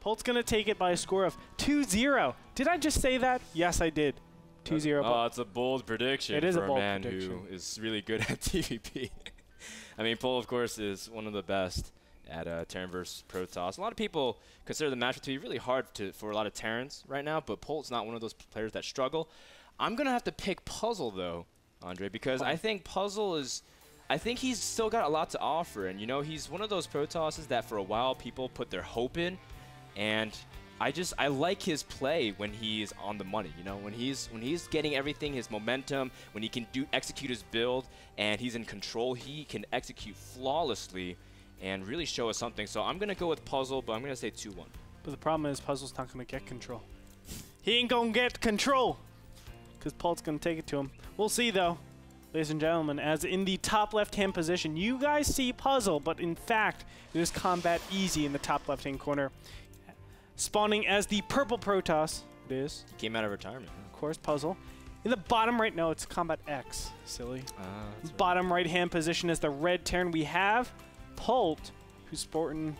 Polt's going to take it by a score of 2-0. Did I just say that? Yes, I did. 2-0. Oh, it's a bold prediction for a man who is really good at TVP. I mean, Polt, of course, is one of the best at Terran versus Protoss. A lot of people consider the matchup to be really hard for a lot of Terrans right now, but Polt's not one of those players that struggle. I'm going to have to pick Puzzle, though, Andre, because I think Puzzle is... I think he's still got a lot to offer, and, you know, he's one of those Protosses that for a while people put their hope in, and I like his play when he's on the money, you know, when he's getting everything, his momentum, when he can execute his build, and he's in control, he can execute flawlessly and really show us something. So I'm going to go with Puzzle, but I'm going to say 2-1. But the problem is Puzzle's not going to get control. He ain't going to get control because Polt's going to take it to him. We'll see, though. Ladies and gentlemen, as in the top left-hand position, you guys see Puzzle, but in fact, it is combat easy in the top left-hand corner. Spawning as the purple Protoss, it is. He came out of retirement. Of course, Puzzle. In the bottom right, no, it's combat X, silly. Bottom right-hand position is the red Terran. We have Polt, who's sporting...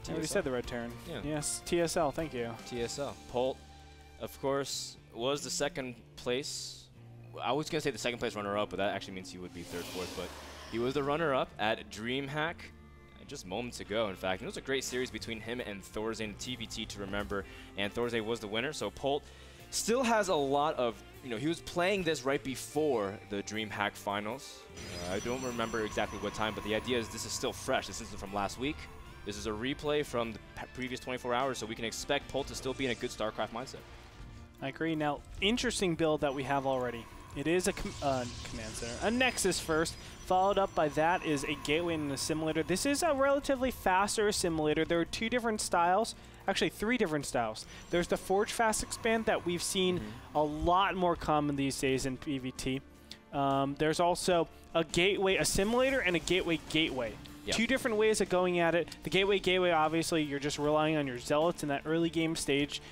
TSL? I already said the red Terran. Yeah. Yes, TSL, thank you. TSL. Polt, of course, was the second place... I was going to say the second place runner-up, but that actually means he would be third, fourth. But he was the runner-up at DreamHack just moments ago, in fact. And it was a great series between him and Thorzane, TVT to remember. And Thorzane was the winner. So Polt still has a lot of, you know, he was playing this right before the DreamHack finals. I don't remember exactly what time, but the idea is this is still fresh. This isn't from last week. This is a replay from the previous 24 hours, so we can expect Polt to still be in a good StarCraft mindset. I agree. Now, interesting build that we have already. It is a command center, a Nexus first, followed up by that is a gateway and an assimilator. This is a relatively faster assimilator. There are two different styles, actually 3 different styles. There's the Forge Fast Expand that we've seen a lot more common these days in PvT. There's also a gateway assimilator and a gateway gateway. Yep. 2 different ways of going at it. The gateway, obviously, you're just relying on your zealots in that early game stage.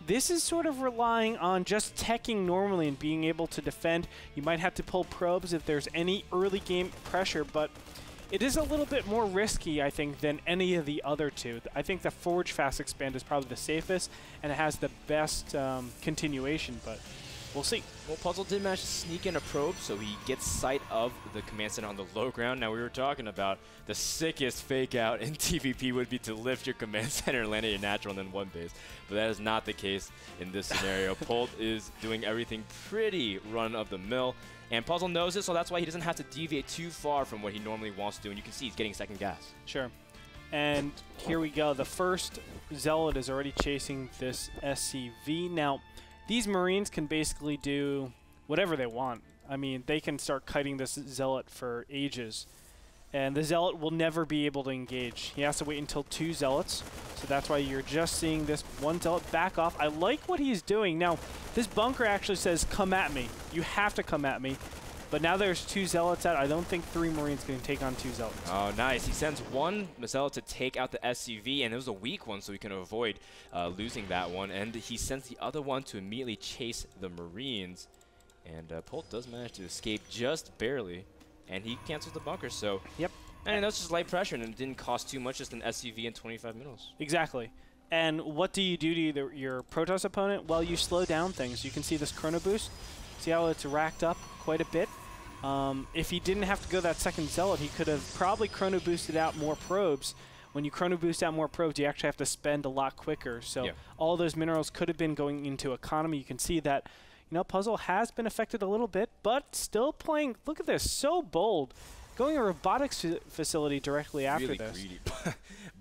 This is sort of relying on just teching normally and being able to defend. You might have to pull probes if there's any early game pressure, but it is a little bit more risky, I think, than any of the other 2. I think the Forge Fast Expand is probably the safest, and it has the best continuation, but we'll see. Well, Puzzle did manage to sneak in a probe, so he gets sight of the command center on the low ground. Now, we were talking about the sickest fake out in TVP would be to lift your command center and land at your natural and then one base. But that is not the case in this scenario. Polt is doing everything pretty run-of-the-mill. And Puzzle knows it, so that's why he doesn't have to deviate too far from what he normally wants to do. And you can see he's getting second gas. Sure. And here we go. The first Zealot is already chasing this SCV. Now, these Marines can basically do whatever they want. I mean, they can start kiting this Zealot for ages. And the Zealot will never be able to engage. He has to wait until 2 Zealots. So that's why you're just seeing this 1 Zealot back off. I like what he's doing. Now, this bunker actually says, come at me. You have to come at me. But now there's 2 Zealots out. I don't think 3 Marines can take on 2 Zealots. Oh, nice. He sends 1 Zealot to take out the SCV, and it was a weak one, so he can avoid losing that one. And he sends the other one to immediately chase the Marines. And Polt does manage to escape just barely, and he cancels the bunker. So, yep. And that's just light pressure, and it didn't cost too much, just an SCV in 25 minutes. Exactly. And what do you do to your Protoss opponent? Well, you slow down things. You can see this Chrono Boost. See how it's racked up quite a bit? If he didn't have to go that second Zealot, he could have probably Chrono Boosted out more probes. When you Chrono Boost out more probes, you actually have to spend a lot quicker. So all those minerals could have been going into economy. You can see that, you know, Puzzle has been affected a little bit, but still playing. Look at this, so bold. Going a robotics facility directly after really this. Greedy.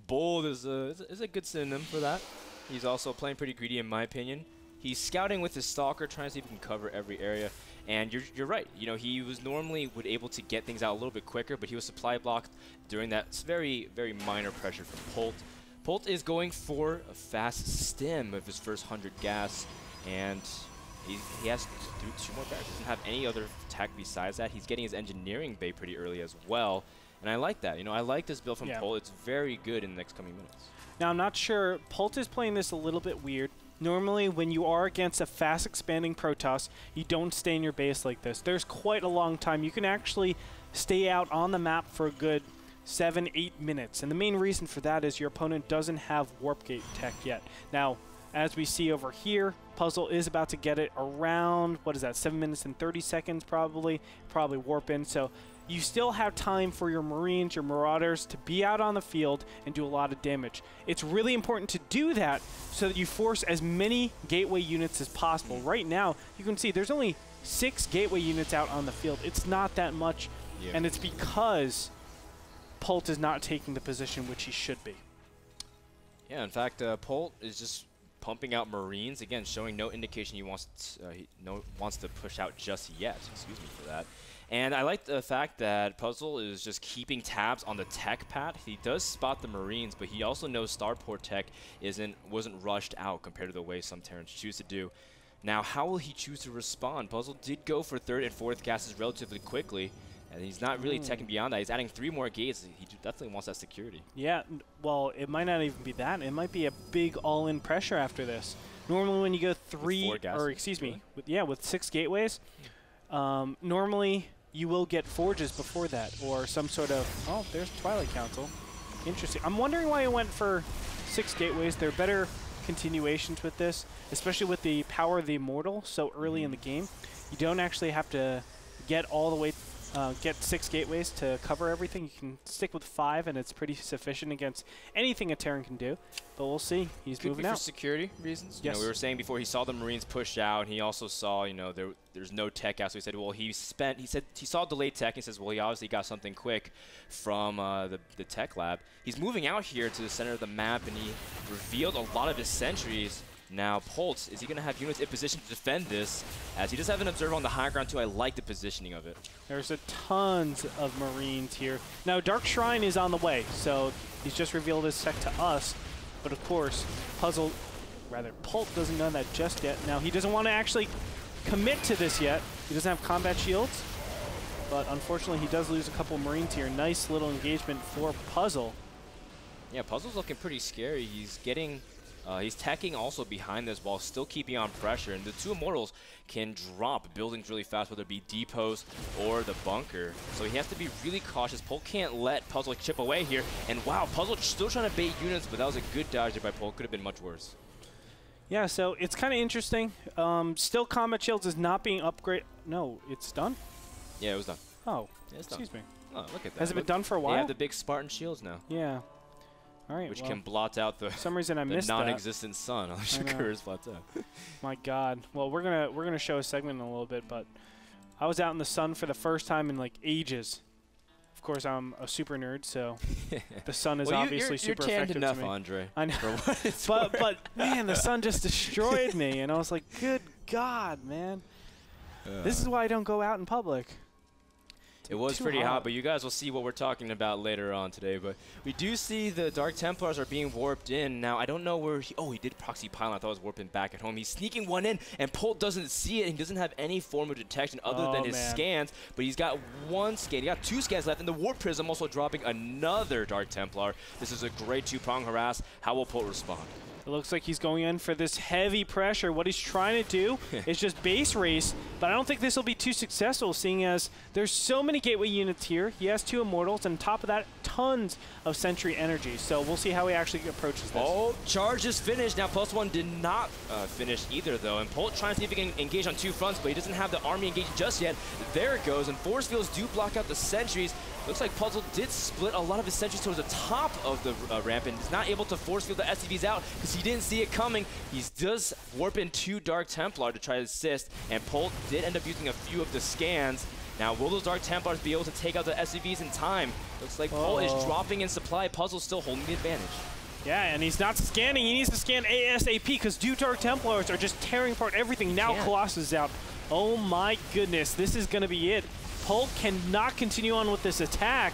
Bold is a good synonym for that. He's also playing pretty greedy, in my opinion. He's scouting with his Stalker, trying to see if he can cover every area. And you're right. You know, he was normally able to get things out a little bit quicker, but he was supply blocked during that very, very minor pressure from Polt. Polt is going for a fast stim of his first 100 gas, and he has to do 2 more barracks. He doesn't have any other tech besides that. He's getting his engineering bay pretty early as well, and I like that. You know, I like this build from Polt. It's very good in the next coming minutes. Now, I'm not sure. Polt is playing this a little bit weird. Normally, when you are against a fast-expanding Protoss, you don't stay in your base like this. There's quite a long time. You can actually stay out on the map for a good 7, 8 minutes. And the main reason for that is your opponent doesn't have Warp Gate tech yet. Now, as we see over here, Puzzle is about to get it around, what is that, 7 minutes and 30 seconds probably warp in. So you still have time for your Marines, your Marauders to be out on the field and do a lot of damage. It's really important to do that so that you force as many gateway units as possible. Right now, you can see there's only 6 gateway units out on the field. It's not that much, and it's because Polt is not taking the position which he should be. Yeah, in fact, Polt is just pumping out Marines, again, showing no indication he wants to push out just yet. Excuse me for that. And I like the fact that Puzzle is just keeping tabs on the tech pad. He does spot the Marines, but he also knows Starport tech wasn't rushed out compared to the way some Terrans choose to do. Now, how will he choose to respond? Puzzle did go for 3rd and 4th gases relatively quickly, and he's not really teching beyond that. He's adding 3 more gates. He definitely wants that security. Yeah, well, it might not even be that. It might be a big all-in pressure after this. Normally when you go 3, or excuse me, with 6 gateways, normally you will get forges before that, or some sort of, oh, there's Twilight Council. Interesting. I'm wondering why it went for 6 gateways. There are better continuations with this, especially with the power of the Immortal so early in the game. You don't actually have to get all the way, get 6 gateways to cover everything. You can stick with 5, and it's pretty sufficient against anything a Terran can do. But we'll see. He's moving out. For security reasons. Yes. You know, we were saying before he saw the Marines push out, and he also saw, you know, there's no tech out. So he said, well, he said he saw delayed tech. He says, well, he obviously got something quick from the tech lab. He's moving out here to the center of the map, and he revealed a lot of his sentries. Now, Polt, is he going to have units in position to defend this? As he does have an observer on the high ground, too. I like the positioning of it. There's tons of Marines here. Now, Dark Shrine is on the way, so he's just revealed his tech to us. But, of course, Polt doesn't know that just yet. Now, he doesn't want to actually commit to this yet. He doesn't have combat shields. But, unfortunately, he does lose a couple Marines here. Nice little engagement for Puzzle. Yeah, Puzzle's looking pretty scary. He's getting... he's teching also behind this while still keeping on pressure, and the 2 Immortals can drop buildings really fast, whether it be depots or the bunker. So he has to be really cautious. Polt can't let Puzzle chip away here, and wow, Puzzle still trying to bait units, but that was a good dodge there by Polt. Could have been much worse. Yeah, so it's kind of interesting. Still, combat shields is not being upgraded. No, it's done? Yeah, it was done. Oh, yeah, excuse me. Oh, look at that. Has it been done for a while? They have the big Spartan shields now. Yeah. All right, which can blot out the some reason I missed non-existent sun on Shakuras Plateau. My God. Well, we're gonna show a segment in a little bit, but I was out in the sun for the first time in like ages. Of course, I'm a super nerd, so the sun is obviously super effective enough, to me. Andre. I know. but man, the sun just destroyed me, and I was like, good God, man. This is why I don't go out in public. It was pretty hot, but you guys will see what we're talking about later on today. But we do see the Dark Templars are being warped in. Now, I don't know where he did proxy pylon. I thought it was warping back at home. He's sneaking one in, and Polt doesn't see it. He doesn't have any form of detection other than his scans. But he's got 1 scan. He got 2 scans left, and the Warp Prism also dropping another Dark Templar. This is a great 2-prong harass. How will Polt respond? It looks like he's going in for this heavy pressure. What he's trying to do is just base race, but I don't think this will be too successful, seeing as there's so many gateway units here. He has 2 Immortals, and on top of that, tons of Sentry energy. So we'll see how he actually approaches this. Oh, charge is finished. Now, +1 did not finish either, though, and Polt trying to see if he can engage on 2 fronts, but he doesn't have the army engaged just yet. There it goes, and force fields do block out the sentries. Looks like Puzzle did split a lot of his sentries towards the top of the ramp, and is not able to force field the SCVs out because he didn't see it coming. He does warp in 2 Dark Templar to try to assist, and Polt did end up using a few of the scans. Now, will those Dark Templars be able to take out the SCVs in time? Looks like Polt is dropping in supply. Puzzle's still holding the advantage. Yeah, and he's not scanning. He needs to scan ASAP because 2 Dark Templars are just tearing apart everything. Now Colossus is out. Oh my goodness, this is going to be it. Polt cannot continue on with this attack,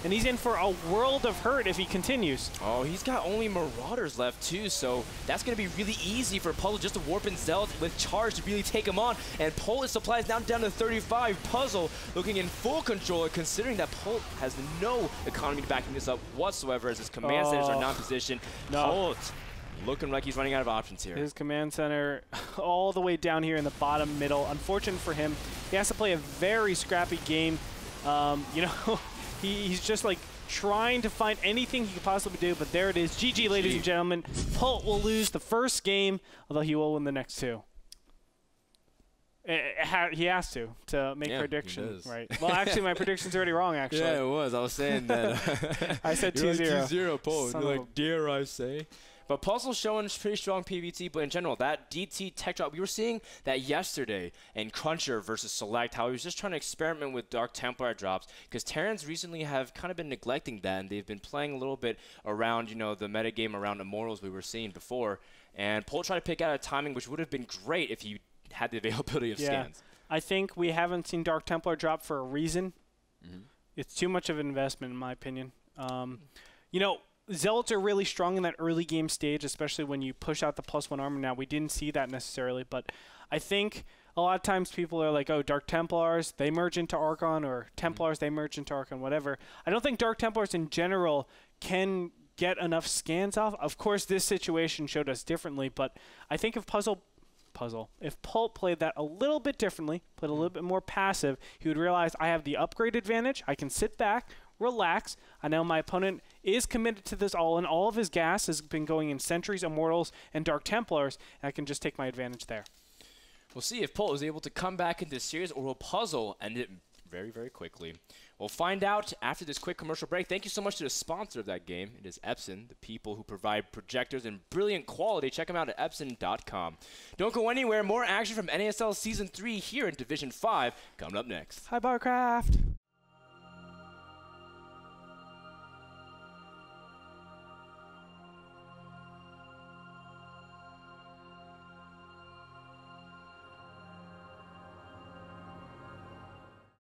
and he's in for a world of hurt if he continues. Oh, he's got only Marauders left too, so that's going to be really easy for Puzzle just to warp in Zealot with charge to really take him on. And Polt's supply is now down to 35. Puzzle looking in full control, considering that Polt has no economy backing this up whatsoever, as his command centers are not positioned. Polt looking like he's running out of options here. His command center all the way down here in the bottom middle. Unfortunate for him, he has to play a very scrappy game. You know, he's just like trying to find anything he could possibly do, but there it is. GG, ladies and gentlemen. Polt will lose the first game, although he will win the next 2. He has to make predictions, right? Well, actually, my prediction's already wrong, actually. Yeah, it was. I was saying that. I said 2-0. 2-0, Polt. You're like, dare I say? But Puzzle's showing pretty strong PvT, but in general, that DT tech drop, we were seeing that yesterday in Cruncher versus Select, how he was just trying to experiment with Dark Templar drops, because Terrans recently have kind of been neglecting that, and they've been playing a little bit around, you know, the metagame around Immortals we were seeing before, and Polt tried to pick out a timing which would have been great if he had the availability of scans. I think we haven't seen Dark Templar drop for a reason. It's too much of an investment, in my opinion. You know, Zealots are really strong in that early game stage, especially when you push out the +1 armor. Now, we didn't see that necessarily, but I think a lot of times people are like, oh, Dark Templars, they merge into Archon, or Templars, they merge into Archon, whatever. I don't think Dark Templars in general can get enough scans off. Of course, this situation showed us differently, but I think if if Polt played that a little bit differently, played a little bit more passive, he would realize I have the upgrade advantage. I can sit back, relax. I know my opponent is committed to this all, and all of his gas has been going in Sentries, Immortals, and Dark Templars, and I can just take my advantage there. We'll see if Polt is able to come back into this series, or will Puzzle end it very, very quickly. We'll find out after this quick commercial break. Thank you so much to the sponsor of that game. It is Epson, the people who provide projectors in brilliant quality. Check them out at Epson.com. Don't go anywhere. More action from NASL Season 3 here in Division 5 coming up next. Hi, StarCraft.